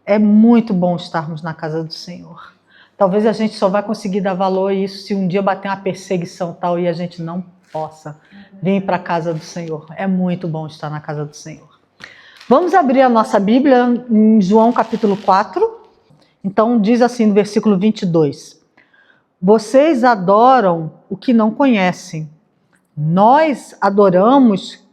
É muito bom estarmos na casa do Senhor. Talvez a gente só vai conseguir dar valor a isso se um dia bater uma perseguição tal e a gente não possa vir para a casa do Senhor. É muito bom estar na casa do Senhor. Vamos abrir a nossa Bíblia em João capítulo 4. Então diz assim no versículo 22. Vocês adoram o que não conhecem. Nós adoramos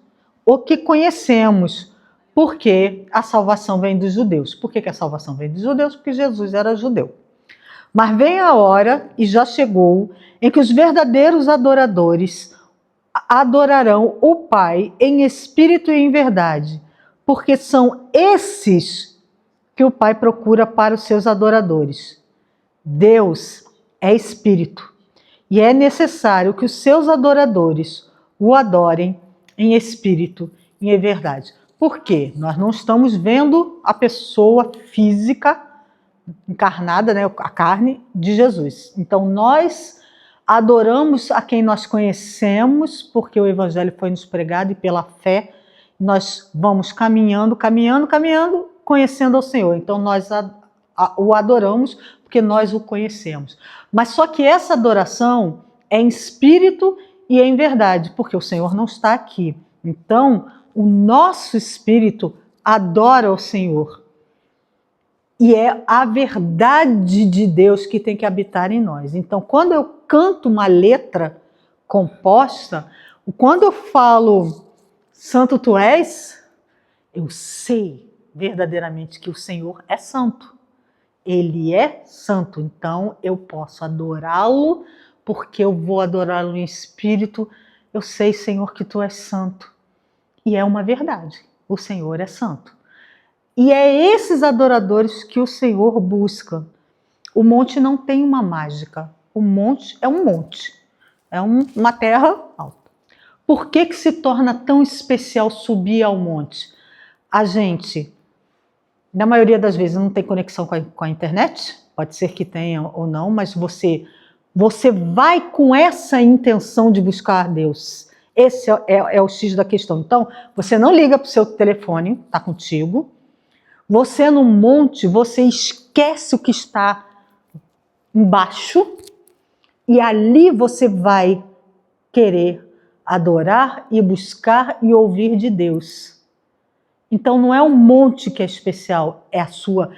o que conhecemos, porque a salvação vem dos judeus. Por que a salvação vem dos judeus? Porque Jesus era judeu. Mas vem a hora, e já chegou, em que os verdadeiros adoradores adorarão o Pai em espírito e em verdade, porque são esses que o Pai procura para os seus adoradores. Deus é espírito, e é necessário que os seus adoradores o adorem em espírito e em verdade. Por quê? Nós não estamos vendo a pessoa física encarnada, né, a carne de Jesus. Então nós adoramos a quem nós conhecemos, porque o Evangelho foi nos pregado e pela fé nós vamos caminhando, conhecendo ao Senhor. Então nós o adoramos porque nós o conhecemos. Mas só que essa adoração é em espírito e em verdade, porque o Senhor não está aqui. Então o nosso espírito adora o Senhor. E é a verdade de Deus que tem que habitar em nós. Então, quando eu canto uma letra composta, quando eu falo Santo Tu És, eu sei verdadeiramente que o Senhor é santo. Ele é santo, então eu posso adorá-lo, porque eu vou adorá-lo em espírito. Eu sei, Senhor, que Tu és santo. E é uma verdade, o Senhor é santo. E é esses adoradores que o Senhor busca. O monte não tem uma mágica. O monte é um monte. É uma terra alta. Por que se torna tão especial subir ao monte? A gente, na maioria das vezes, não tem conexão com a internet. Pode ser que tenha ou não, mas você vai com essa intenção de buscar a Deus. Esse é o X da questão. Então, você não liga para o seu telefone, está contigo. Você no monte, você esquece o que está embaixo e ali você vai querer adorar e buscar e ouvir de Deus. Então não é o monte que é especial, é a sua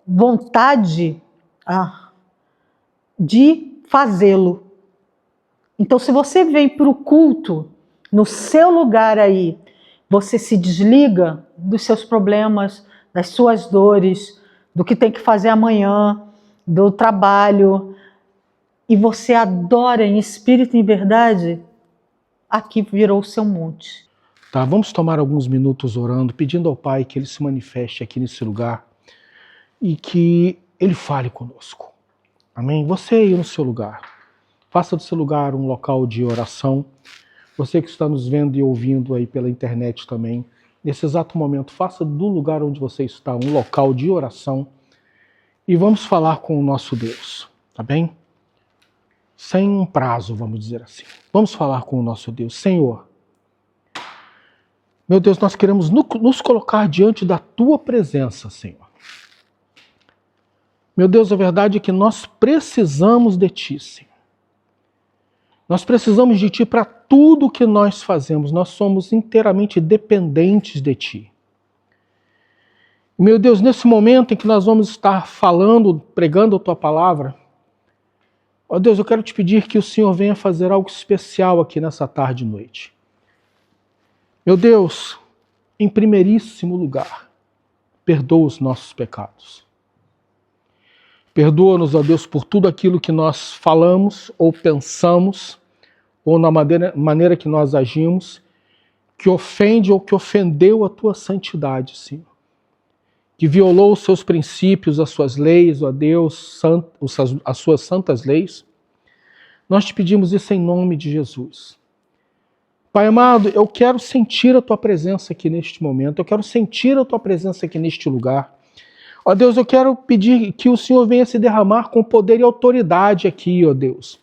vontade de fazê-lo. Então se você vem para o culto, no seu lugar aí, você se desliga dos seus problemas, das suas dores, do que tem que fazer amanhã, do trabalho, e você adora em espírito e em verdade, aqui virou o seu monte. Tá, vamos tomar alguns minutos orando, pedindo ao Pai que Ele se manifeste aqui nesse lugar e que Ele fale conosco. Amém? Você aí no seu lugar, faça do seu lugar um local de oração. Você que está nos vendo e ouvindo aí pela internet também, nesse exato momento, faça do lugar onde você está um local de oração e vamos falar com o nosso Deus, tá bem? Sem um prazo, vamos dizer assim. Vamos falar com o nosso Deus. Senhor, meu Deus, nós queremos nos colocar diante da Tua presença, Senhor. Meu Deus, a verdade é que nós precisamos de Ti, Senhor. Nós precisamos de Ti para tudo o que nós fazemos. Nós somos inteiramente dependentes de Ti. Meu Deus, nesse momento em que nós vamos estar falando, pregando a Tua palavra, ó Deus, eu quero Te pedir que o Senhor venha fazer algo especial aqui nessa tarde e noite. Meu Deus, em primeiríssimo lugar, perdoa os nossos pecados. Perdoa-nos, ó Deus, por tudo aquilo que nós falamos ou pensamos, ou na maneira que nós agimos, que ofende ou que ofendeu a Tua santidade, Senhor. Que violou os Seus princípios, as Suas leis, ó Deus, as Suas santas leis. Nós Te pedimos isso em nome de Jesus. Pai amado, eu quero sentir a Tua presença aqui neste momento, eu quero sentir a Tua presença aqui neste lugar. Ó Deus, eu quero pedir que o Senhor venha se derramar com poder e autoridade aqui, ó Deus.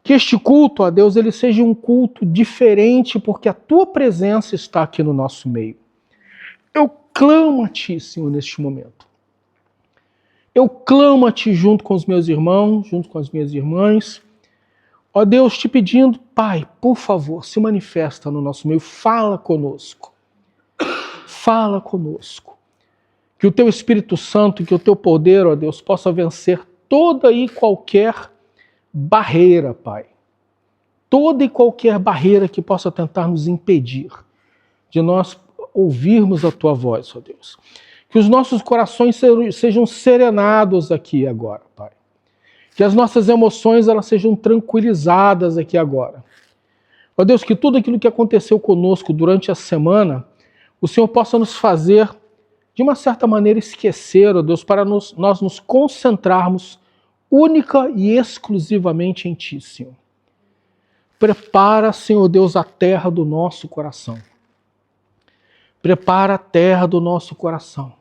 Que este culto, ó Deus, ele seja um culto diferente, porque a Tua presença está aqui no nosso meio. Eu clamo a Ti, Senhor, neste momento. Eu clamo a Ti junto com os meus irmãos, junto com as minhas irmãs. Ó Deus, te pedindo, Pai, por favor, se manifesta no nosso meio, fala conosco. Fala conosco. Que o Teu Espírito Santo, que o Teu poder, ó Deus, possa vencer toda e qualquer barreira, Pai. Toda e qualquer barreira que possa tentar nos impedir de nós ouvirmos a Tua voz, ó Deus. Que os nossos corações sejam serenados aqui agora, Pai. Que as nossas emoções elas sejam tranquilizadas aqui agora. Ó Deus, que tudo aquilo que aconteceu conosco durante a semana, o Senhor possa nos fazer, de uma certa maneira, esquecer, ó Deus, para nós nos concentrarmos única e exclusivamente em Ti, Senhor. Prepara, Senhor Deus, a terra do nosso coração. Prepara a terra do nosso coração.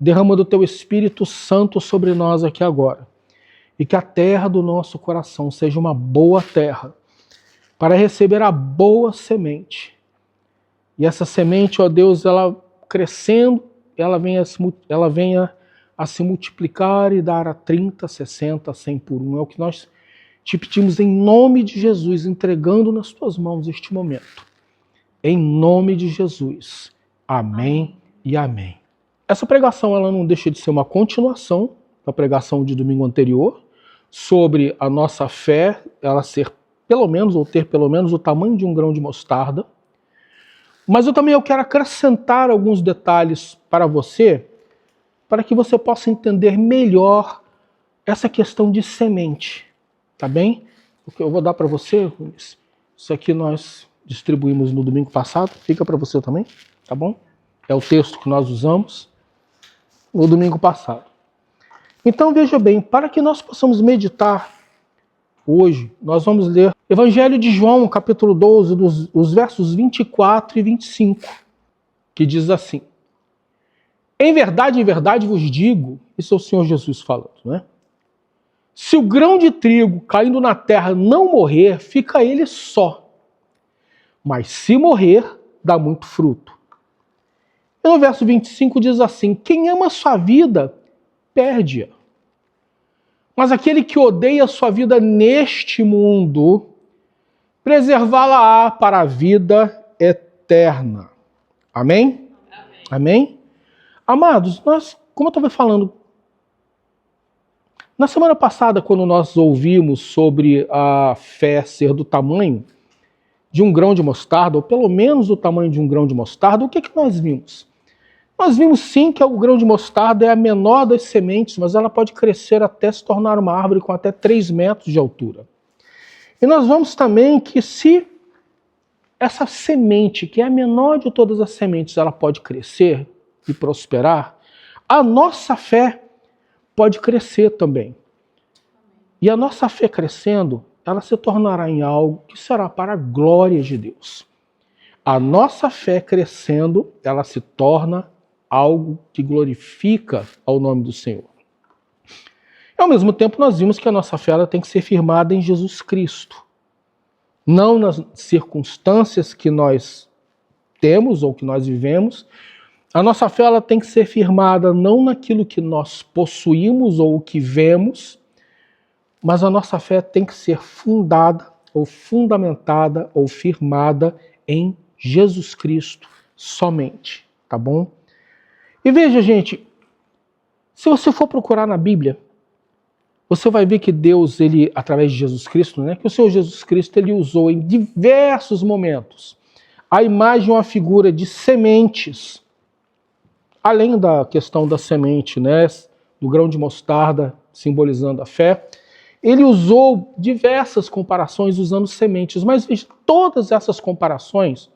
Derrama do Teu Espírito Santo sobre nós aqui agora. E que a terra do nosso coração seja uma boa terra para receber a boa semente. E essa semente, ó Deus, ela crescendo, ela venha a se multiplicar e dar a 30, 60, 100 por 1. É o que nós te pedimos em nome de Jesus, entregando nas Tuas mãos este momento. Em nome de Jesus. Amém e amém. Essa pregação ela não deixa de ser uma continuação da pregação de domingo anterior, sobre a nossa fé, ela ser pelo menos, ou ter pelo menos o tamanho de um grão de mostarda. Mas eu quero acrescentar alguns detalhes para você, para que você possa entender melhor essa questão de semente. Tá bem? O que eu vou dar para você, isso aqui nós distribuímos no domingo passado, fica para você também, tá bom? É o texto que nós usamos no domingo passado. Então veja bem, para que nós possamos meditar hoje, nós vamos ler Evangelho de João, capítulo 12, os versos 24 e 25, que diz assim: em verdade vos digo, isso é o Senhor Jesus falando, né? Se o grão de trigo caindo na terra não morrer, fica ele só. Mas se morrer, dá muito fruto. E no verso 25 diz assim: quem ama a sua vida, perde-a. Mas aquele que odeia a sua vida neste mundo, preservá-la-á para a vida eterna. Amém? Amém? Amém? Amados, como eu estava falando, na semana passada, quando nós ouvimos sobre a fé ser do tamanho de um grão de mostarda, ou pelo menos do tamanho de um grão de mostarda, o que nós vimos? Nós vimos sim que o grão de mostarda é a menor das sementes, mas ela pode crescer até se tornar uma árvore com até 3 metros de altura. E nós vamos também que se essa semente, que é a menor de todas as sementes, ela pode crescer e prosperar, a nossa fé pode crescer também. E a nossa fé crescendo, ela se tornará em algo que será para a glória de Deus. A nossa fé crescendo, ela se torna algo que glorifica ao nome do Senhor. E ao mesmo tempo nós vimos que a nossa fé ela tem que ser firmada em Jesus Cristo. Não nas circunstâncias que nós temos ou que nós vivemos. A nossa fé ela tem que ser firmada não naquilo que nós possuímos ou que vemos, mas a nossa fé tem que ser fundada ou fundamentada ou firmada em Jesus Cristo somente, tá bom? E veja, gente, se você for procurar na Bíblia, você vai ver que Deus, ele, através de Jesus Cristo, né, que o Senhor Jesus Cristo, ele usou em diversos momentos a imagem ou a figura de sementes, além da questão da semente, né, do grão de mostarda, simbolizando a fé, ele usou diversas comparações usando sementes, mas veja, todas essas comparações,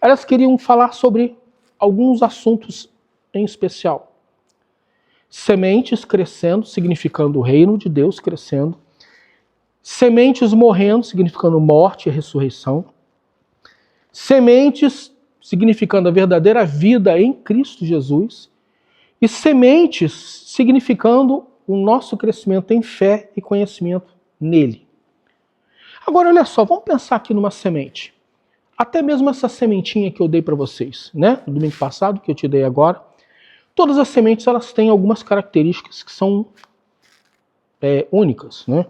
elas queriam falar sobre alguns assuntos em especial. Sementes crescendo, significando o reino de Deus crescendo. Sementes morrendo, significando morte e ressurreição. Sementes significando a verdadeira vida em Cristo Jesus. E sementes significando o nosso crescimento em fé e conhecimento nele. Agora, olha só, vamos pensar aqui numa semente. até mesmo essa sementinha que eu dei para vocês, né? No domingo passado, que eu te dei agora. Todas as sementes, elas têm algumas características que são únicas, né?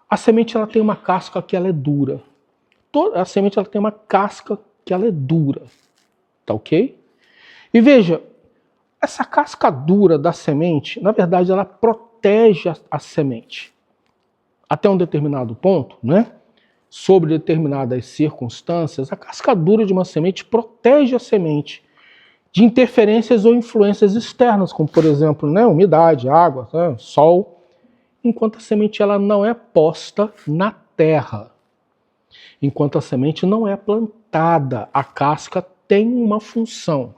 A semente, ela tem uma casca que ela é dura. A semente, ela tem uma casca que ela é dura. Tá ok? E veja, essa casca dura da semente, na verdade, ela protege a semente. Até um determinado ponto, né? Sobre determinadas circunstâncias, a casca dura de uma semente protege a semente de interferências ou influências externas, como, por exemplo, né, umidade, água, né, sol, enquanto a semente ela não é posta na terra. Enquanto a semente não é plantada, a casca tem uma função.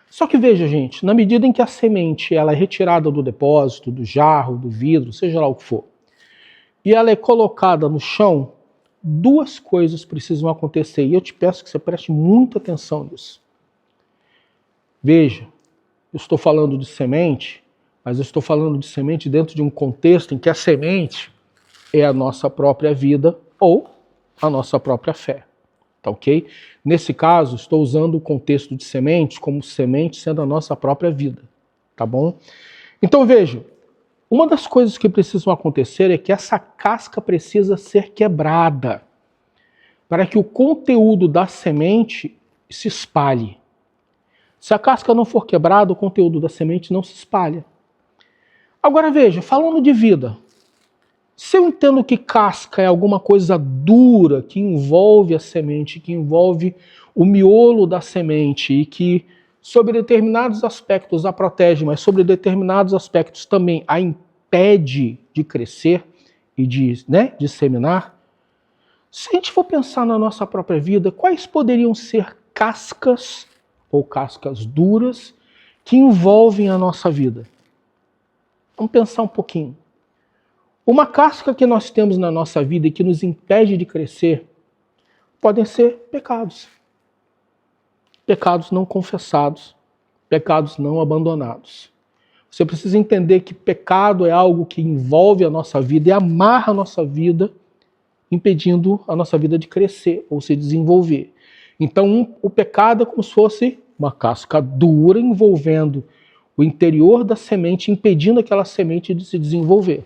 Só que veja, gente, na medida em que a semente ela é retirada do depósito, do jarro, do vidro, seja lá o que for, e ela é colocada no chão, duas coisas precisam acontecer. E eu te peço que você preste muita atenção nisso. Veja, eu estou falando de semente, mas eu estou falando de semente dentro de um contexto em que a semente é a nossa própria vida ou a nossa própria fé. Tá ok? Nesse caso, estou usando o contexto de semente como semente sendo a nossa própria vida. Tá bom? Então veja, uma das coisas que precisam acontecer é que essa casca precisa ser quebrada para que o conteúdo da semente se espalhe. Se a casca não for quebrada, o conteúdo da semente não se espalha. Agora veja, falando de vida, se eu entendo que casca é alguma coisa dura que envolve a semente, que envolve o miolo da semente e que sobre determinados aspectos a protege, mas sobre determinados aspectos também a impede de crescer e de disseminar, se a gente for pensar na nossa própria vida, quais poderiam ser cascas ou cascas duras que envolvem a nossa vida? Vamos pensar um pouquinho. Uma casca que nós temos na nossa vida e que nos impede de crescer podem ser pecados. Pecados não confessados, pecados não abandonados. Você precisa entender que pecado é algo que envolve a nossa vida e amarra a nossa vida, impedindo a nossa vida de crescer ou se desenvolver. Então, o pecado é como se fosse uma casca dura envolvendo o interior da semente, impedindo aquela semente de se desenvolver.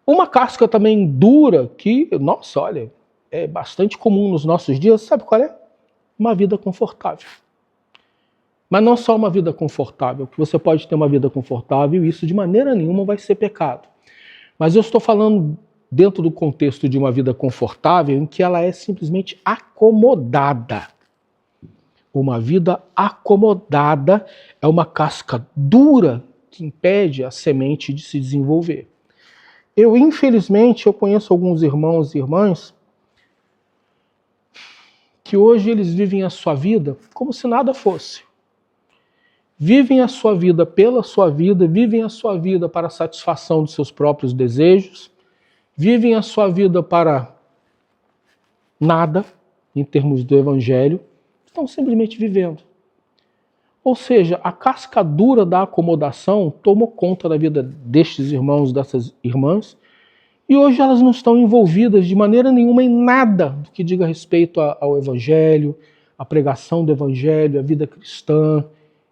Uma casca também dura que, nossa, olha, é bastante comum nos nossos dias, sabe qual é? Uma vida confortável. Mas não só uma vida confortável, porque você pode ter uma vida confortável e isso de maneira nenhuma vai ser pecado. Mas eu estou falando dentro do contexto de uma vida confortável em que ela é simplesmente acomodada. Uma vida acomodada é uma casca dura que impede a semente de se desenvolver. Infelizmente, eu conheço alguns irmãos e irmãs que hoje eles vivem a sua vida como se nada fosse. Vivem a sua vida pela sua vida, vivem a sua vida para a satisfação dos seus próprios desejos, vivem a sua vida para nada, em termos do evangelho, estão simplesmente vivendo. Ou seja, a casca dura da acomodação tomou conta da vida destes irmãos, dessas irmãs, e hoje elas não estão envolvidas de maneira nenhuma em nada do que diga respeito ao evangelho, à pregação do evangelho, à vida cristã,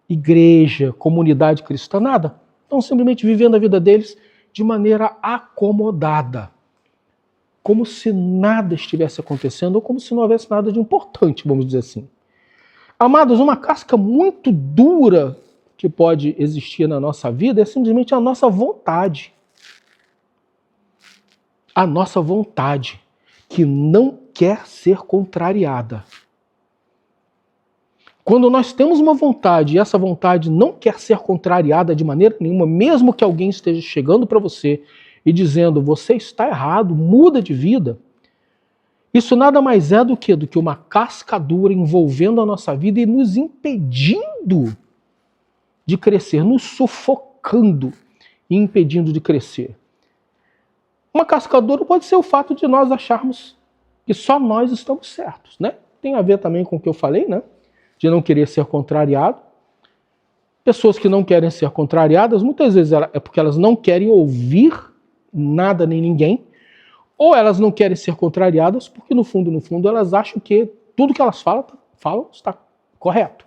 igreja, comunidade cristã, nada. Estão simplesmente vivendo a vida deles de maneira acomodada. Como se nada estivesse acontecendo, ou como se não houvesse nada de importante, vamos dizer assim. Amados, uma casca muito dura que pode existir na nossa vida é simplesmente a nossa vontade. A nossa vontade, que não quer ser contrariada. Quando nós temos uma vontade e essa vontade não quer ser contrariada de maneira nenhuma, mesmo que alguém esteja chegando para você e dizendo, você está errado, muda de vida, isso nada mais é do que uma casca dura envolvendo a nossa vida e nos impedindo de crescer, nos sufocando e impedindo de crescer. Uma casca dura pode ser o fato de nós acharmos que só nós estamos certos, né? Tem a ver também com o que eu falei, né? De não querer ser contrariado. Pessoas que não querem ser contrariadas, muitas vezes é porque elas não querem ouvir nada nem ninguém, Ou elas não querem ser contrariadas, porque no fundo, elas acham que tudo que elas falam está correto.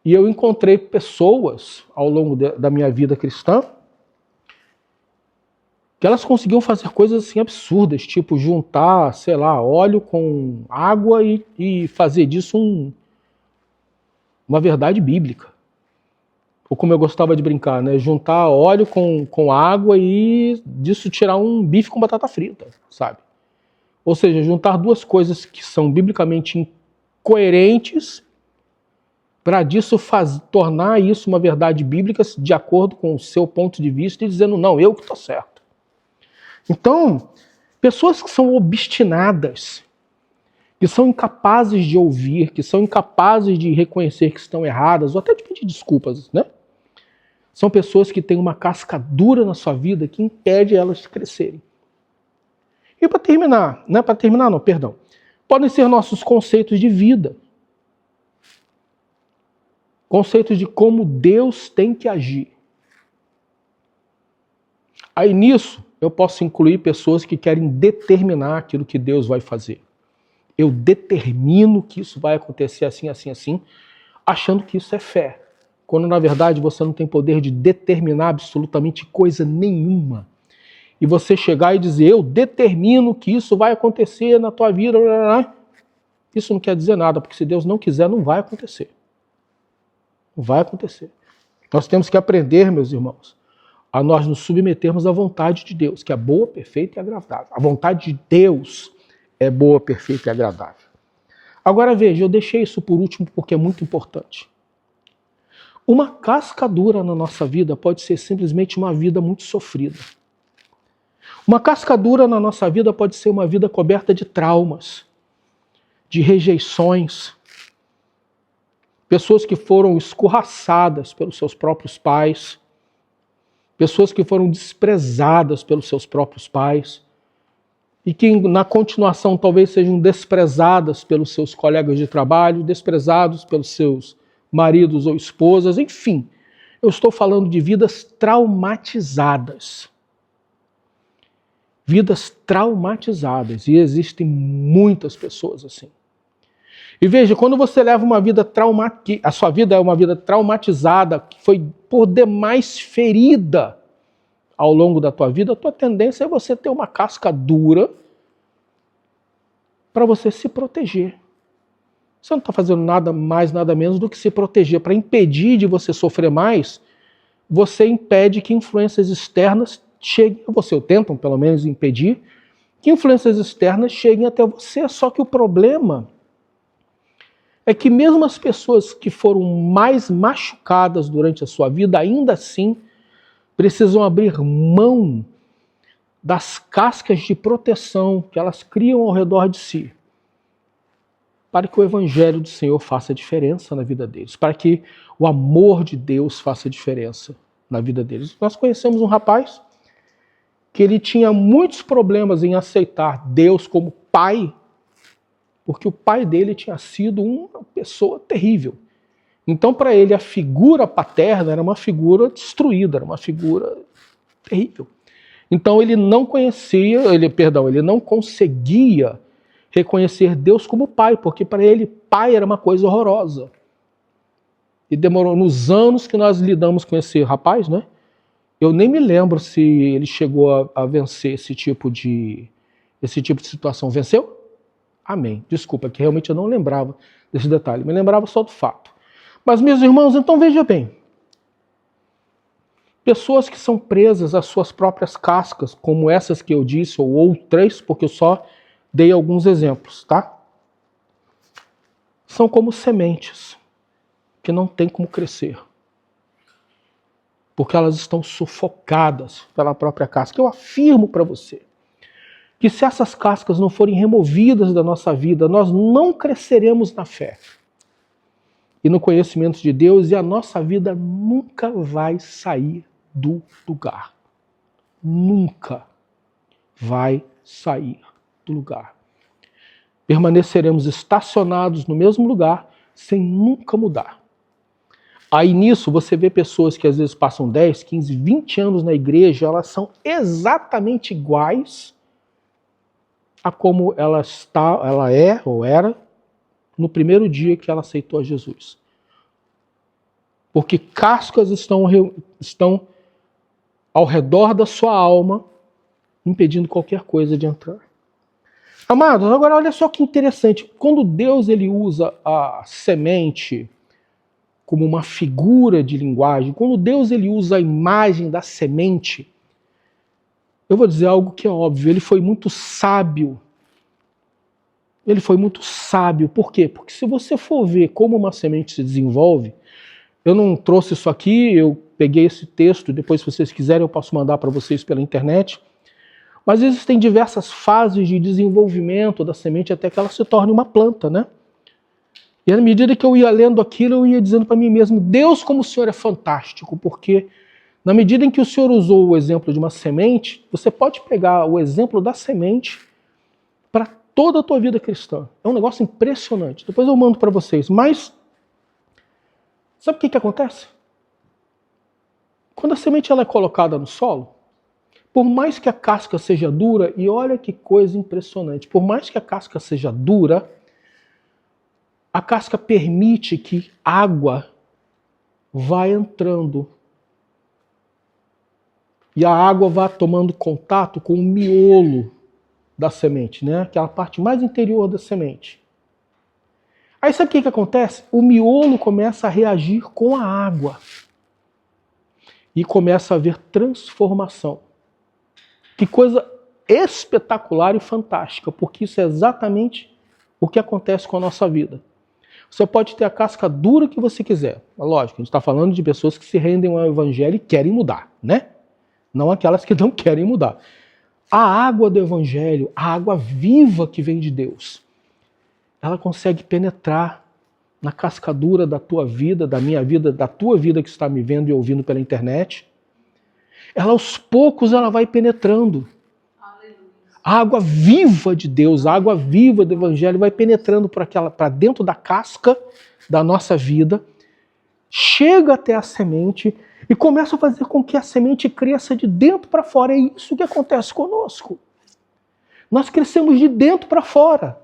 E eu encontrei pessoas ao longo da minha vida cristã que elas conseguiam fazer coisas assim absurdas, tipo juntar, sei lá, óleo com água e fazer disso uma verdade bíblica. Ou como eu gostava de brincar, né? Juntar óleo com água e disso tirar um bife com batata frita, sabe? Ou seja, juntar duas coisas que são biblicamente incoerentes para disso tornar isso uma verdade bíblica de acordo com o seu ponto de vista e dizendo, não, eu que estou certo. Então, pessoas que são obstinadas, que são incapazes de ouvir, que são incapazes de reconhecer que estão erradas, ou até de pedir desculpas, né? São pessoas que têm uma casca dura na sua vida que impede elas de crescerem. E para terminar, podem ser nossos conceitos de vida. Conceitos de como Deus tem que agir. Aí nisso, eu posso incluir pessoas que querem determinar aquilo que Deus vai fazer. Eu determino que isso vai acontecer assim, assim, assim, achando que isso é fé. Quando na verdade você não tem poder de determinar absolutamente coisa nenhuma. E você chegar e dizer, eu determino que isso vai acontecer na tua vida, isso não quer dizer nada, porque se Deus não quiser, não vai acontecer. Não vai acontecer. Nós temos que aprender, meus irmãos, a nós nos submetermos à vontade de Deus, que é boa, perfeita e agradável. A vontade de Deus é boa, perfeita e agradável. Agora veja, eu deixei isso por último porque é muito importante. Uma casca dura na nossa vida pode ser simplesmente uma vida muito sofrida. Uma casca dura na nossa vida pode ser uma vida coberta de traumas, de rejeições, pessoas que foram escorraçadas pelos seus próprios pais, pessoas que foram desprezadas pelos seus próprios pais e que na continuação talvez sejam desprezadas pelos seus colegas de trabalho, desprezados pelos seus maridos ou esposas, enfim. Eu estou falando de vidas traumatizadas. Vidas traumatizadas, e existem muitas pessoas assim. E veja, quando você leva uma vida a sua vida é uma vida traumatizada, que foi por demais ferida ao longo da tua vida, a tua tendência é você ter uma casca dura para você se proteger. Você não está fazendo nada mais, nada menos do que se proteger. Para impedir de você sofrer mais, você impede que influências externas cheguem a você, ou tentam pelo menos impedir, que influências externas cheguem até você. Só que o problema é que mesmo as pessoas que foram mais machucadas durante a sua vida, ainda assim, precisam abrir mão das cascas de proteção que elas criam ao redor de si, para que o Evangelho do Senhor faça diferença na vida deles, para que o amor de Deus faça diferença na vida deles. Nós conhecemos um rapaz que ele tinha muitos problemas em aceitar Deus como pai, porque o pai dele tinha sido uma pessoa terrível. Então, para ele, a figura paterna era uma figura destruída, era uma figura terrível. Então, ele não conseguia reconhecer Deus como pai, porque para ele, pai era uma coisa horrorosa. E demorou, nos anos que nós lidamos com esse rapaz, né? Eu nem me lembro se ele chegou a vencer esse tipo de situação. Venceu? Amém. Desculpa, que realmente eu não lembrava desse detalhe. Me lembrava só do fato. Mas, meus irmãos, então veja bem. Pessoas que são presas às suas próprias cascas, como essas que eu disse, ou outras, porque eu só dei alguns exemplos, tá? São como sementes que não têm como crescer. Porque elas estão sufocadas pela própria casca. Eu afirmo para você que se essas cascas não forem removidas da nossa vida, nós não cresceremos na fé e no conhecimento de Deus, e a nossa vida nunca vai sair do lugar. Nunca vai sair do lugar. Permaneceremos estacionados no mesmo lugar, sem nunca mudar. Aí nisso você vê pessoas que às vezes passam 10, 15, 20 anos na igreja, elas são exatamente iguais a como ela é ou era no primeiro dia que ela aceitou a Jesus. Porque cascas estão ao redor da sua alma, impedindo qualquer coisa de entrar. Amados, agora olha só que interessante. Quando Deus ele usa a semente como uma figura de linguagem, quando Deus ele usa a imagem da semente, eu vou dizer algo que é óbvio, ele foi muito sábio. Ele foi muito sábio. Por quê? Porque se você for ver como uma semente se desenvolve, eu não trouxe isso aqui, eu peguei esse texto, depois se vocês quiserem eu posso mandar para vocês pela internet, mas existem diversas fases de desenvolvimento da semente até que ela se torne uma planta, né? E à medida que eu ia lendo aquilo, eu ia dizendo para mim mesmo, Deus, como o Senhor é fantástico, porque na medida em que o Senhor usou o exemplo de uma semente, você pode pegar o exemplo da semente para toda a tua vida cristã. É um negócio impressionante. Depois eu mando para vocês. Mas, sabe o que acontece? Quando a semente ela é colocada no solo, por mais que a casca seja dura, e olha que coisa impressionante, por mais que a casca seja dura, a casca permite que água vá entrando. E a água vá tomando contato com o miolo da semente, né? Aquela parte mais interior da semente. Aí sabe o que acontece? O miolo começa a reagir com a água. E começa a haver transformação. Que coisa espetacular e fantástica, porque isso é exatamente o que acontece com a nossa vida. Você pode ter a casca dura que você quiser. Lógico, a gente está falando de pessoas que se rendem ao evangelho e querem mudar, né? Não aquelas que não querem mudar. A água do evangelho, a água viva que vem de Deus, ela consegue penetrar na cascadura da tua vida, da minha vida, da tua vida que está me vendo e ouvindo pela internet. Ela aos poucos ela vai penetrando. A água viva de Deus, a água viva do evangelho vai penetrando para dentro da casca da nossa vida, chega até a semente e começa a fazer com que a semente cresça de dentro para fora. É isso que acontece conosco. Nós crescemos de dentro para fora.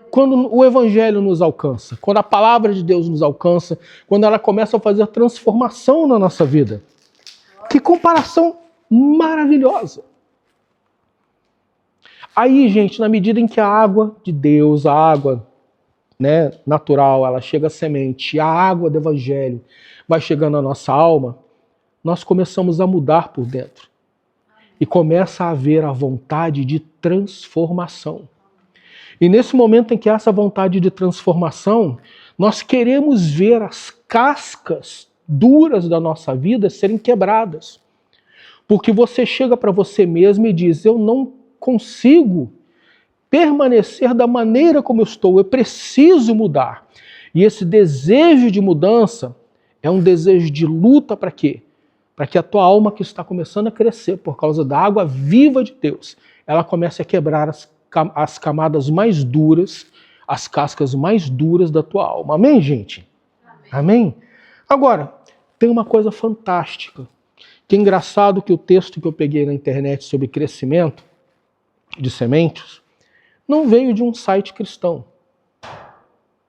Quando o evangelho nos alcança, quando a palavra de Deus nos alcança, quando ela começa a fazer transformação na nossa vida. Que comparação maravilhosa. Aí, gente, na medida em que a água de Deus, a água, né, natural, ela chega à semente, a água do evangelho vai chegando à nossa alma, nós começamos a mudar por dentro. E começa a haver a vontade de transformação. E nesse momento em que há essa vontade de transformação, nós queremos ver as cascas duras da nossa vida serem quebradas. Porque você chega para você mesmo e diz, eu não consigo permanecer da maneira como eu estou, eu preciso mudar. E esse desejo de mudança é um desejo de luta para quê? Para que a tua alma que está começando a crescer por causa da água viva de Deus, ela comece a quebrar as camadas mais duras, as cascas mais duras da tua alma. Amém, gente? Amém? Agora, tem uma coisa fantástica. Que é engraçado que o texto que eu peguei na internet sobre crescimento de sementes não veio de um site cristão.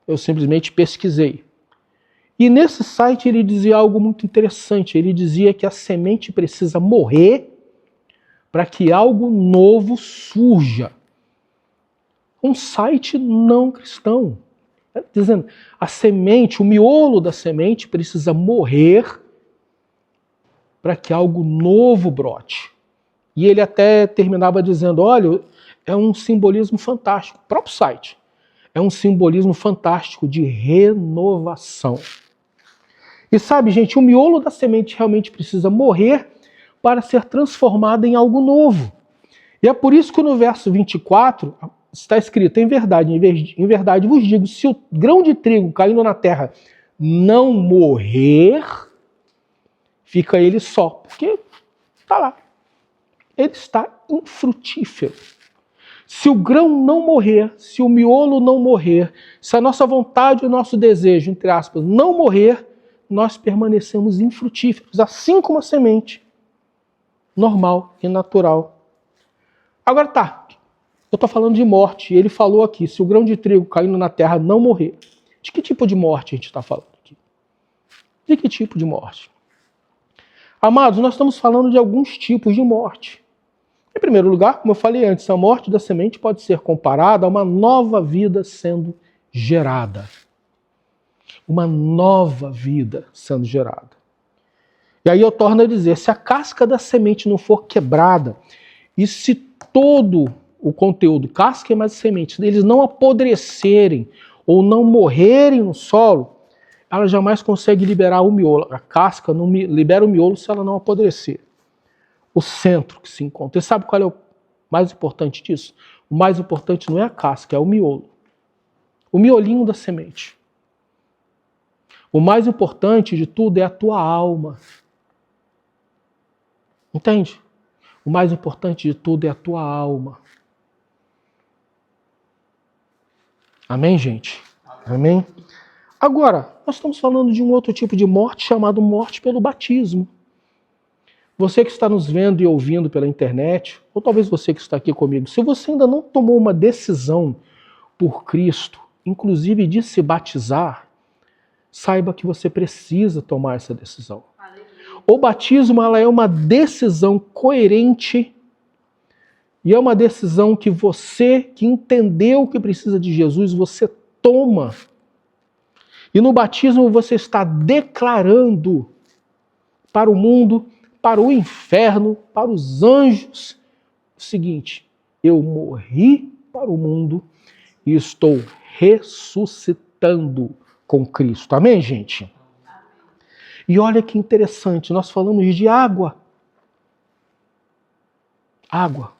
Eu simplesmente pesquisei. E nesse site ele dizia algo muito interessante. Ele dizia que a semente precisa morrer para que algo novo surja. Um site não cristão. Dizendo, a semente, o miolo da semente precisa morrer para que algo novo brote. E ele até terminava dizendo, olha, é um simbolismo fantástico, o próprio site, é um simbolismo fantástico de renovação. E sabe, gente, o miolo da semente realmente precisa morrer para ser transformado em algo novo. E é por isso que no verso 24 está escrito, em verdade vos digo, se o grão de trigo caindo na terra não morrer, fica ele só, porque está lá. Ele está infrutífero. Se o grão não morrer, se o miolo não morrer, se a nossa vontade, o nosso desejo, entre aspas, não morrer, nós permanecemos infrutíferos, assim como a semente normal e natural. Agora tá, Eu estou falando de morte. Ele falou aqui, se o grão de trigo caindo na terra não morrer. De que tipo de morte a gente está falando aqui? De que tipo de morte? Amados, nós estamos falando de alguns tipos de morte. Em primeiro lugar, como eu falei antes, a morte da semente pode ser comparada a uma nova vida sendo gerada. Uma nova vida sendo gerada. E aí eu torno a dizer, se a casca da semente não for quebrada, e se todo o conteúdo, casca e mais sementes, eles não apodrecerem ou não morrerem no solo, ela jamais consegue liberar o miolo. A casca não libera o miolo se ela não apodrecer. O centro que se encontra. E sabe qual é o mais importante disso? O mais importante não é a casca, é o miolo. O miolinho da semente. O mais importante de tudo é a tua alma. Entende? O mais importante de tudo é a tua alma. Amém, gente? Amém? Agora, nós estamos falando de um outro tipo de morte chamado morte pelo batismo. Você que está nos vendo e ouvindo pela internet, ou talvez você que está aqui comigo, se você ainda não tomou uma decisão por Cristo, inclusive de se batizar, saiba que você precisa tomar essa decisão. O batismo, ela é uma decisão coerente e é uma decisão que você, que entendeu que precisa de Jesus, você toma. E no batismo você está declarando para o mundo, para o inferno, para os anjos, o seguinte: eu morri para o mundo e estou ressuscitando com Cristo. Amém, gente? E olha que interessante, nós falamos de água. Água,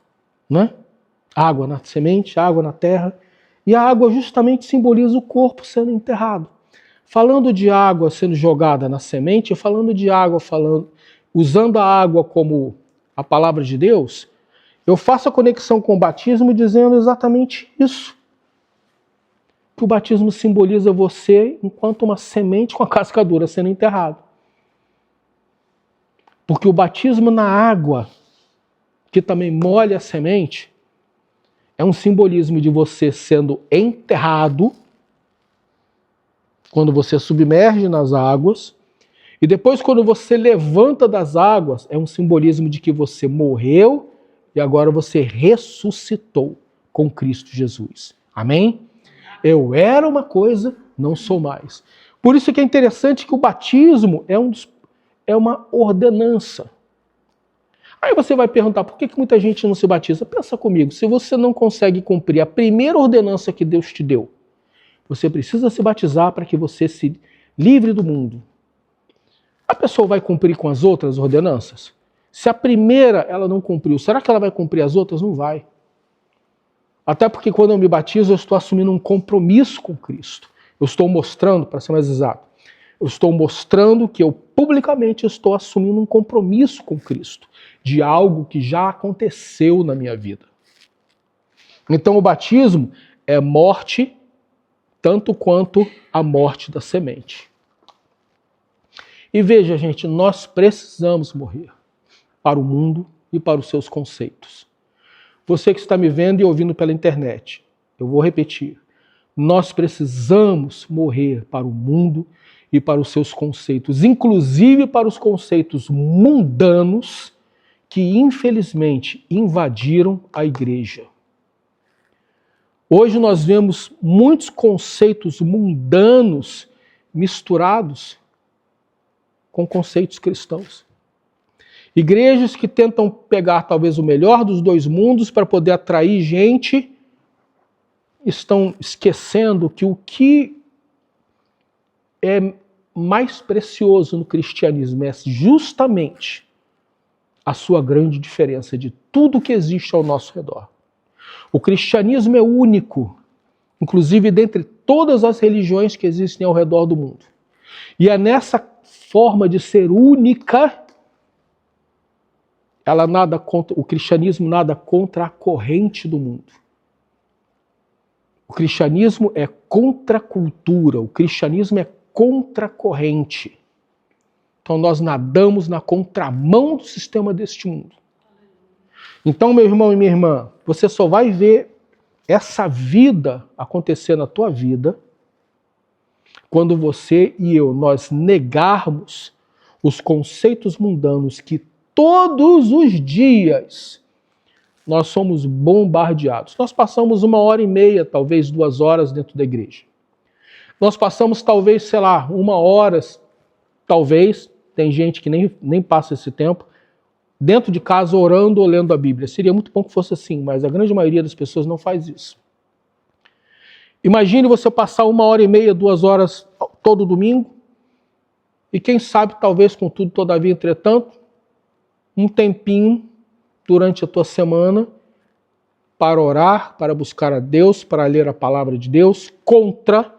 né? Água na semente, água na terra. E a água justamente simboliza o corpo sendo enterrado. Falando de água sendo jogada na semente, falando de água, usando a água como a palavra de Deus, eu faço a conexão com o batismo dizendo exatamente isso. Que o batismo simboliza você enquanto uma semente com a casca dura sendo enterrado. Porque o batismo na água, que também molha a semente, é um simbolismo de você sendo enterrado, quando você submerge nas águas, e depois quando você levanta das águas, é um simbolismo de que você morreu e agora você ressuscitou com Cristo Jesus. Amém? Eu era uma coisa, não sou mais. Por isso que é interessante que o batismo é uma ordenança. Aí você vai perguntar, por que muita gente não se batiza? Pensa comigo, se você não consegue cumprir a primeira ordenança que Deus te deu, você precisa se batizar para que você se livre do mundo. A pessoa vai cumprir com as outras ordenanças? Se a primeira ela não cumpriu, será que ela vai cumprir as outras? Não vai. Até porque quando eu me batizo, eu estou assumindo um compromisso com Cristo. Eu estou mostrando, para ser mais exato, eu estou mostrando que eu publicamente estou assumindo um compromisso com Cristo, de algo que já aconteceu na minha vida. Então o batismo é morte, tanto quanto a morte da semente. E veja, gente, nós precisamos morrer para o mundo e para os seus conceitos. Você que está me vendo e ouvindo pela internet, eu vou repetir. Nós precisamos morrer para o mundo e para os seus conceitos, inclusive para os conceitos mundanos que infelizmente invadiram a igreja. Hoje nós vemos muitos conceitos mundanos misturados com conceitos cristãos. Igrejas que tentam pegar talvez o melhor dos dois mundos para poder atrair gente, estão esquecendo que o que é mais precioso no cristianismo é justamente a sua grande diferença de tudo que existe ao nosso redor. O cristianismo é único, inclusive dentre todas as religiões que existem ao redor do mundo. E é nessa forma de ser única, o cristianismo nada contra a corrente do mundo. O cristianismo é contra a cultura, o cristianismo é contra a corrente. Então nós nadamos na contramão do sistema deste mundo. Então, meu irmão e minha irmã, você só vai ver essa vida acontecer na tua vida quando você e eu, nós negarmos os conceitos mundanos que todos os dias nós somos bombardeados. Nós passamos 1h30, talvez 2 horas dentro da igreja. Nós passamos talvez, 1 hora, talvez, tem gente que nem passa esse tempo, dentro de casa orando ou lendo a Bíblia. Seria muito bom que fosse assim, mas a grande maioria das pessoas não faz isso. Imagine você passar 1h30, 2 horas todo domingo, e quem sabe, talvez, contudo, todavia, entretanto, um tempinho durante a tua semana para orar, para buscar a Deus, para ler a palavra de Deus, contra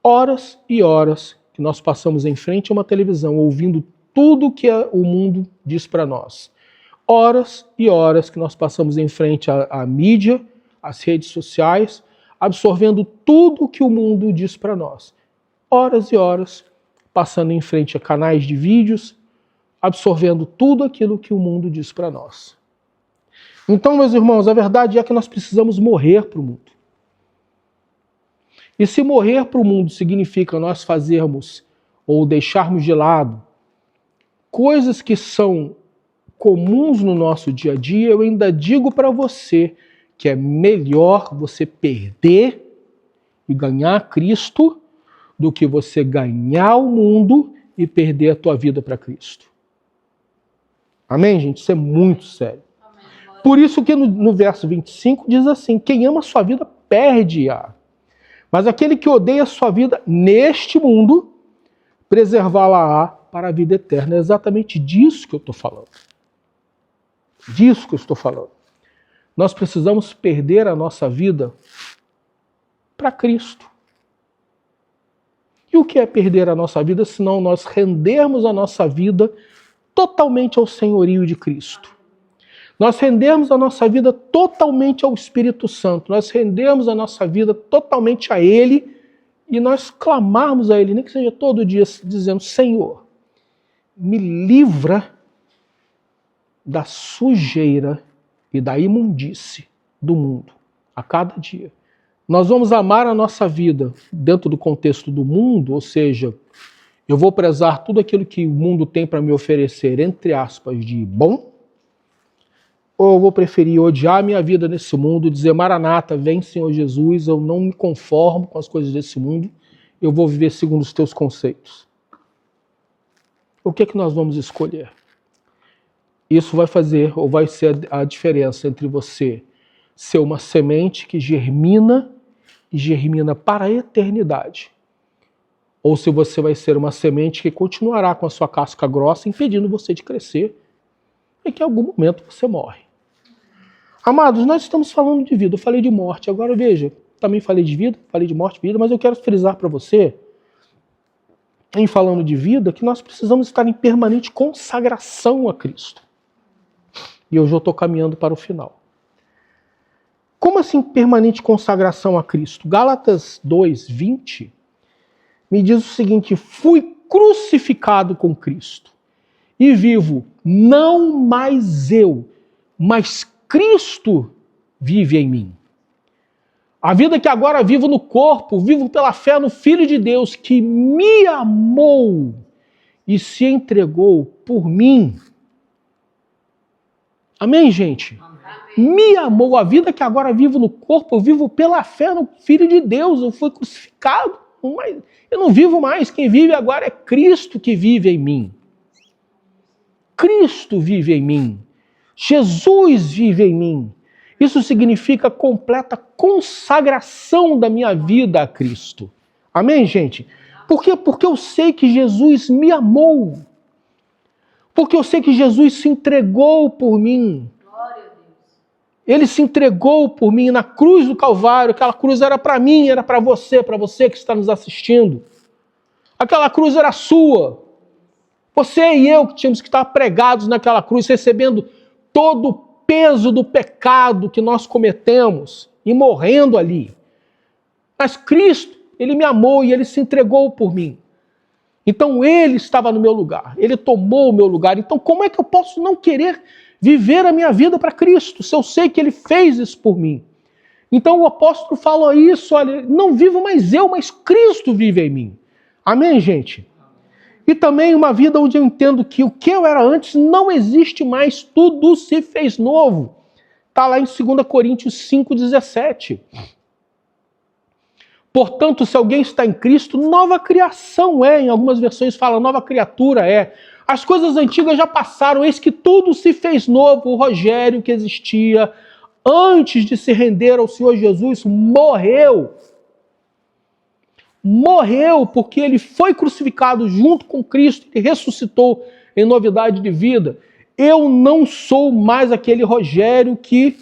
horas e horas que nós passamos em frente a uma televisão, ouvindo tudo que o mundo diz para nós. Horas e horas que nós passamos em frente à mídia, às redes sociais, absorvendo tudo que o mundo diz para nós. Horas e horas passando em frente a canais de vídeos, absorvendo tudo aquilo que o mundo diz para nós. Então, meus irmãos, a verdade é que nós precisamos morrer para o mundo. E se morrer para o mundo significa nós fazermos ou deixarmos de lado coisas que são comuns no nosso dia a dia, eu ainda digo para você que é melhor você perder e ganhar Cristo do que você ganhar o mundo e perder a tua vida para Cristo. Amém, gente? Isso é muito sério. Amém. Por isso que no verso 25 diz assim, quem ama a sua vida perde-a. Mas aquele que odeia a sua vida neste mundo, preservá-la-á para a vida eterna. É exatamente disso que eu estou falando. Disso que eu estou falando. Nós precisamos perder a nossa vida para Cristo. E o que é perder a nossa vida, senão nós rendermos a nossa vida totalmente ao senhorio de Cristo? Nós rendemos a nossa vida totalmente ao Espírito Santo. Nós rendemos a nossa vida totalmente a Ele e nós clamarmos a Ele, nem que seja todo dia, dizendo, Senhor, me livra da sujeira e da imundície do mundo a cada dia. Nós vamos amar a nossa vida dentro do contexto do mundo, ou seja, eu vou prezar tudo aquilo que o mundo tem para me oferecer, entre aspas, de bom, ou eu vou preferir odiar a minha vida nesse mundo, dizer, Maranata, vem Senhor Jesus, eu não me conformo com as coisas desse mundo, eu vou viver segundo os teus conceitos. O que é que nós vamos escolher? Isso vai fazer, ou vai ser a diferença entre você ser uma semente que germina e germina para a eternidade, ou se você vai ser uma semente que continuará com a sua casca grossa, impedindo você de crescer, e que em algum momento você morre. Amados, nós estamos falando de vida, eu falei de morte, agora veja, também falei de vida, falei de morte e vida, mas eu quero frisar para você, em falando de vida, que nós precisamos estar em permanente consagração a Cristo. E eu já estou caminhando para o final. Como assim permanente consagração a Cristo? Gálatas 2:20 me diz o seguinte, fui crucificado com Cristo e vivo não mais eu, mas Cristo vive em mim. A vida que agora vivo no corpo, vivo pela fé no Filho de Deus que me amou e se entregou por mim. Amém, gente? Amém. Me amou. A vida que agora vivo no corpo, eu vivo pela fé no Filho de Deus. Eu fui crucificado. Eu não vivo mais. Quem vive agora é Cristo que vive em mim. Cristo vive em mim. Jesus vive em mim. Isso significa completa consagração da minha vida a Cristo. Amém, gente? Por quê? Porque eu sei que Jesus me amou. Porque eu sei que Jesus se entregou por mim. Glória a Deus. Ele se entregou por mim na cruz do Calvário. Aquela cruz era para mim, era para você que está nos assistindo. Aquela cruz era sua. Você e eu que tínhamos que estar pregados naquela cruz, recebendo todo o peso do pecado que nós cometemos e morrendo ali. Mas Cristo, Ele me amou e Ele se entregou por mim. Então Ele estava no meu lugar, Ele tomou o meu lugar. Então como é que eu posso não querer viver a minha vida para Cristo, se eu sei que Ele fez isso por mim? Então o apóstolo fala isso, olha, não vivo mais eu, mas Cristo vive em mim. Amém, gente? E também uma vida onde eu entendo que o que eu era antes não existe mais, tudo se fez novo. Está lá em 2 Coríntios 5,17. Portanto, se alguém está em Cristo, nova criação é. Em algumas versões fala nova criatura é. As coisas antigas já passaram, eis que tudo se fez novo. O Rogério que existia antes de se render ao Senhor Jesus morreu. Morreu porque ele foi crucificado junto com Cristo e ressuscitou em novidade de vida. Eu não sou mais aquele Rogério que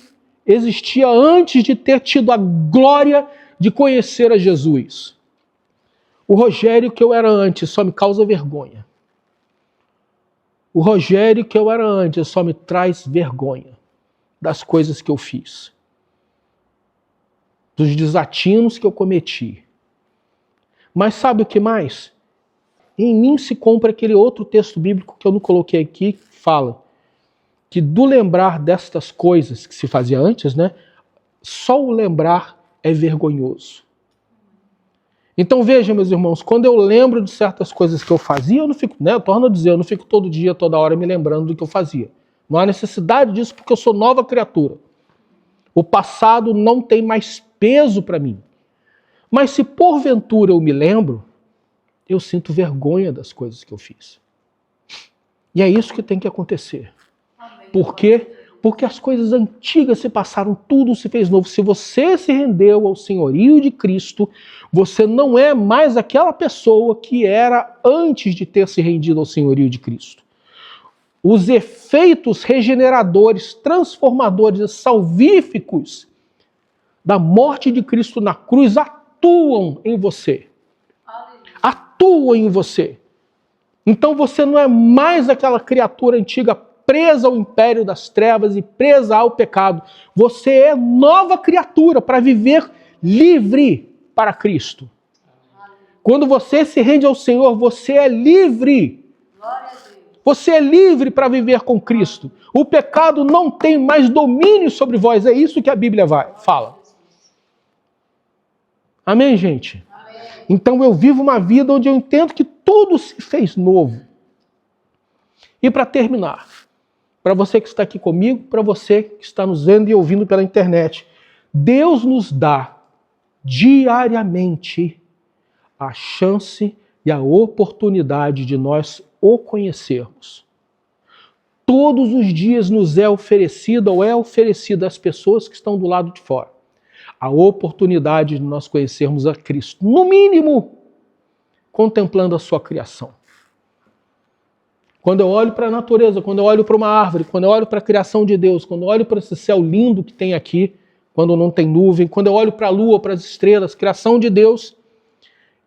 existia antes de ter tido a glória de conhecer a Jesus. O Rogério que eu era antes só me causa vergonha. O Rogério que eu era antes só me traz vergonha das coisas que eu fiz, dos desatinos que eu cometi. Mas sabe o que mais? Em mim se cumpre aquele outro texto bíblico que eu não coloquei aqui, que fala que do lembrar destas coisas que se fazia antes, né? Só o lembrar é vergonhoso. Então veja, meus irmãos, quando eu lembro de certas coisas que eu fazia, eu não fico, né? Eu torno a dizer, eu não fico todo dia, toda hora me lembrando do que eu fazia. Não há necessidade disso porque eu sou nova criatura. O passado não tem mais peso para mim. Mas se porventura eu me lembro, eu sinto vergonha das coisas que eu fiz. E é isso que tem que acontecer. Por quê? Porque as coisas antigas se passaram, tudo se fez novo. Se você se rendeu ao senhorio de Cristo, você não é mais aquela pessoa que era antes de ter se rendido ao senhorio de Cristo. Os efeitos regeneradores, transformadores, salvíficos da morte de Cristo na cruz atuam em você. Atuam em você. Então você não é mais aquela criatura antiga presa ao império das trevas e presa ao pecado. Você é nova criatura para viver livre para Cristo. Quando você se rende ao Senhor, você é livre. Você é livre para viver com Cristo. O pecado não tem mais domínio sobre vós. É isso que a Bíblia fala. Amém, gente? Amém. Então eu vivo uma vida onde eu entendo que tudo se fez novo. E para terminar, para você que está aqui comigo, para você que está nos vendo e ouvindo pela internet, Deus nos dá diariamente a chance e a oportunidade de nós o conhecermos. Todos os dias nos é oferecido ou é oferecido às pessoas que estão do lado de fora a oportunidade de nós conhecermos a Cristo, no mínimo, contemplando a sua criação. Quando eu olho para a natureza, quando eu olho para uma árvore, quando eu olho para a criação de Deus, quando eu olho para esse céu lindo que tem aqui, quando não tem nuvem, quando eu olho para a lua, para as estrelas, criação de Deus,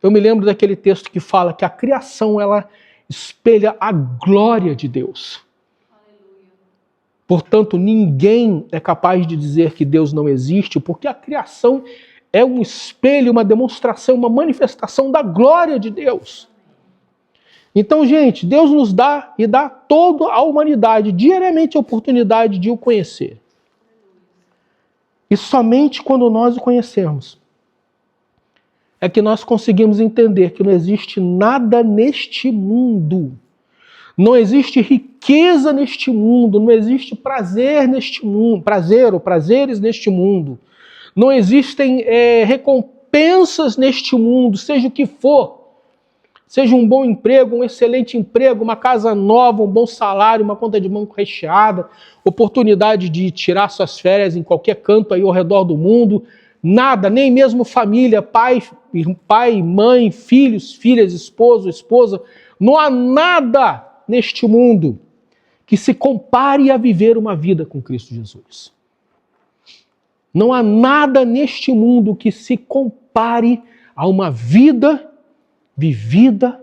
eu me lembro daquele texto que fala que a criação, ela espelha a glória de Deus. Portanto, ninguém é capaz de dizer que Deus não existe, porque a criação é um espelho, uma demonstração, uma manifestação da glória de Deus. Então, gente, Deus nos dá e dá a toda a humanidade diariamente a oportunidade de o conhecer. E somente quando nós o conhecemos é que nós conseguimos entender que não existe nada neste mundo. Não existe riqueza neste mundo, não existe prazer neste mundo, prazeres neste mundo. Não existem recompensas neste mundo, seja o que for. Seja um bom emprego, um excelente emprego, uma casa nova, um bom salário, uma conta de banco recheada, oportunidade de tirar suas férias em qualquer canto aí ao redor do mundo. Nada, nem mesmo família, pai, mãe, filhos, filhas, esposo, esposa. Não há nada neste mundo que se compare a viver uma vida com Cristo Jesus. Não há nada neste mundo que se compare a uma vida vivida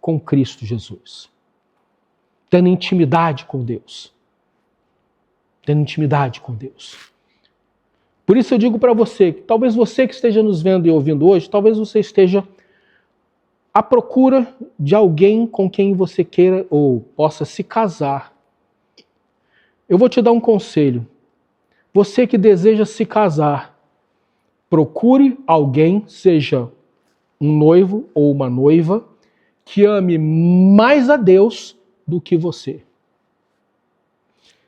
com Cristo Jesus. Tendo intimidade com Deus. Tendo intimidade com Deus. Por isso eu digo para você, que talvez você que esteja nos vendo e ouvindo hoje, talvez você esteja à procura de alguém com quem você queira ou possa se casar. Eu vou te dar um conselho. Você que deseja se casar, procure alguém, seja um noivo ou uma noiva, que ame mais a Deus do que você.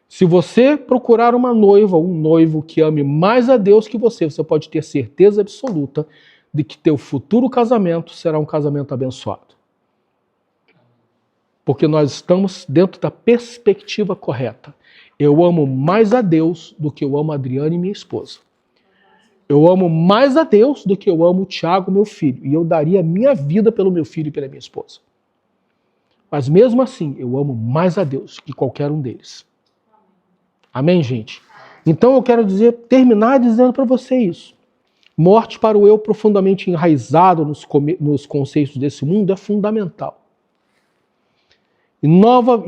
Se você procurar uma noiva ou um noivo que ame mais a Deus que você pode ter certeza absoluta de que teu futuro casamento será um casamento abençoado. Porque nós estamos dentro da perspectiva correta. Eu amo mais a Deus do que eu amo a Adriane, minha esposa. Eu amo mais a Deus do que eu amo o Tiago, meu filho. E eu daria minha vida pelo meu filho e pela minha esposa. Mas mesmo assim, eu amo mais a Deus que qualquer um deles. Amém, gente? Então eu quero terminar dizendo para você isso. Morte para o eu profundamente enraizado nos conceitos desse mundo é fundamental. E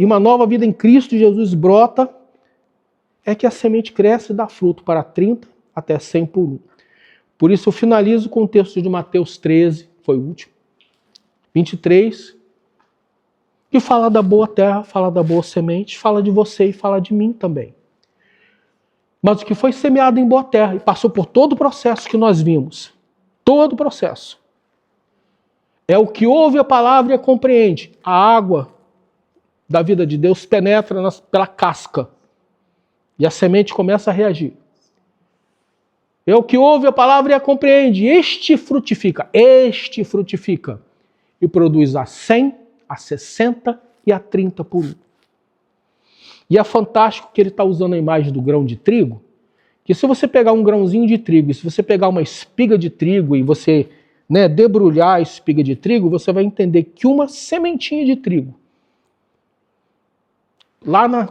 uma nova vida em Cristo Jesus brota é que a semente cresce e dá fruto para 30 até 100 por um. Por isso eu finalizo com o texto de Mateus 13, foi o último, 23, que fala da boa terra, fala da boa semente, fala de você e fala de mim também. Mas o que foi semeado em boa terra e passou por todo o processo que nós vimos, todo o processo, é o que ouve a palavra e a compreende. A água da vida de Deus penetra pela casca e a semente começa a reagir. É o que ouve a palavra e a compreende. Este frutifica e produz a 100, a 60 e a 30 por um. E é fantástico que ele está usando a imagem do grão de trigo, que se você pegar um grãozinho de trigo, e se você pegar uma espiga de trigo e você debrulhar a espiga de trigo, você vai entender que uma sementinha de trigo,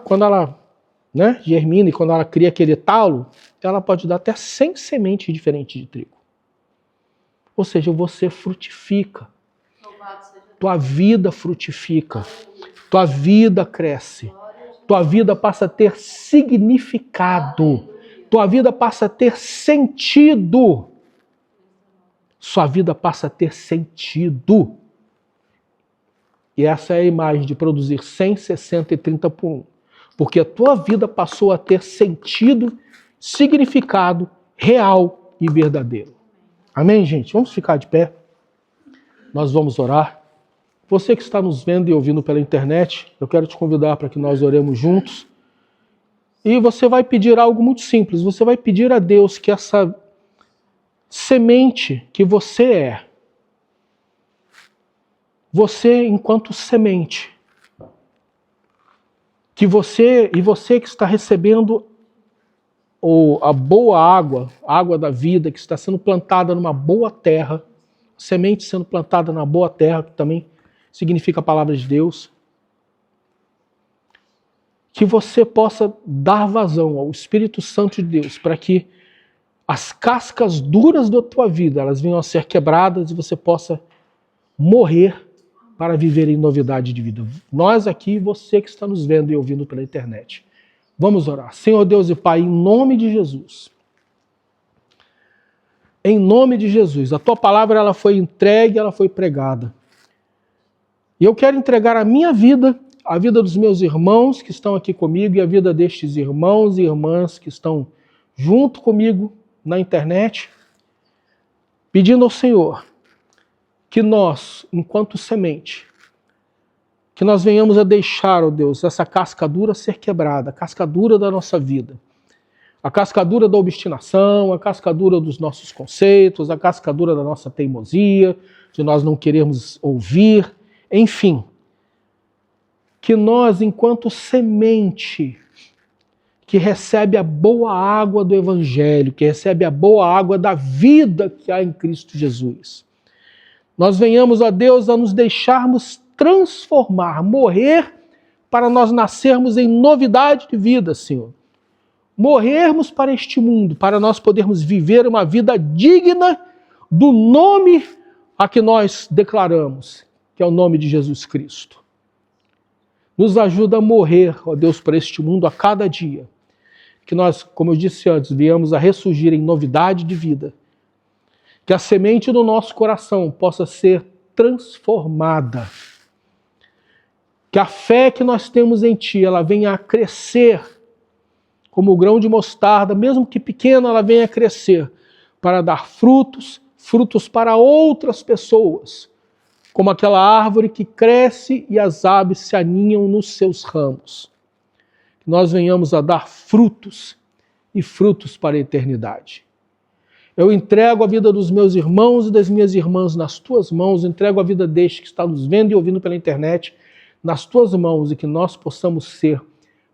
quando ela germina e quando ela cria aquele talo, ela pode dar até 100 sementes diferentes de trigo. Ou seja, você frutifica. Tua vida frutifica. Tua vida cresce. Tua vida passa a ter significado. Tua vida passa a ter sentido. Sua vida passa a ter sentido. E essa é a imagem de produzir 100, 60 e 30 por um. Porque a tua vida passou a ter sentido, significado real e verdadeiro. Amém, gente? Vamos ficar de pé. Nós vamos orar. Você que está nos vendo e ouvindo pela internet, eu quero te convidar para que nós oremos juntos. E você vai pedir algo muito simples. Você vai pedir a Deus que essa semente que você enquanto semente, que você que está recebendo a boa água, a água da vida, que está sendo plantada numa boa terra, semente sendo plantada na boa terra, que também significa a palavra de Deus, que você possa dar vazão ao Espírito Santo de Deus, para que as cascas duras da tua vida, elas venham a ser quebradas e você possa morrer para viver em novidade de vida. Nós aqui, você que está nos vendo e ouvindo pela internet. Vamos orar. Senhor Deus e Pai, em nome de Jesus. Em nome de Jesus. A tua palavra ela foi entregue, ela foi pregada. E eu quero entregar a minha vida, a vida dos meus irmãos que estão aqui comigo e a vida destes irmãos e irmãs que estão junto comigo na internet, pedindo ao Senhor que nós, enquanto semente, que nós venhamos a deixar, ó Deus, essa casca dura ser quebrada, a casca dura da nossa vida, a casca dura da obstinação, a casca dura dos nossos conceitos, a casca dura da nossa teimosia, de nós não querermos ouvir, enfim, que nós, enquanto semente, que recebe a boa água do Evangelho, que recebe a boa água da vida que há em Cristo Jesus, nós venhamos, ó Deus, a nos deixarmos transformar, morrer para nós nascermos em novidade de vida, Senhor. Morrermos para este mundo, para nós podermos viver uma vida digna do nome a que nós declaramos, que é o nome de Jesus Cristo. Nos ajuda a morrer, ó Deus, para este mundo a cada dia. Que nós, como eu disse antes, viemos a ressurgir em novidade de vida. Que a semente do nosso coração possa ser transformada. Que a fé que nós temos em Ti, ela venha a crescer como o grão de mostarda, mesmo que pequena, ela venha a crescer, para dar frutos, frutos para outras pessoas, como aquela árvore que cresce e as aves se aninham nos seus ramos. Que nós venhamos a dar frutos e frutos para a eternidade. Eu entrego a vida dos meus irmãos e das minhas irmãs nas tuas mãos, entrego a vida deste que está nos vendo e ouvindo pela internet nas tuas mãos e que nós possamos ser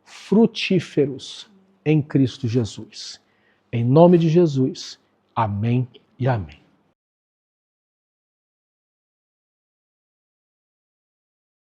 frutíferos em Cristo Jesus. Em nome de Jesus. Amém e amém.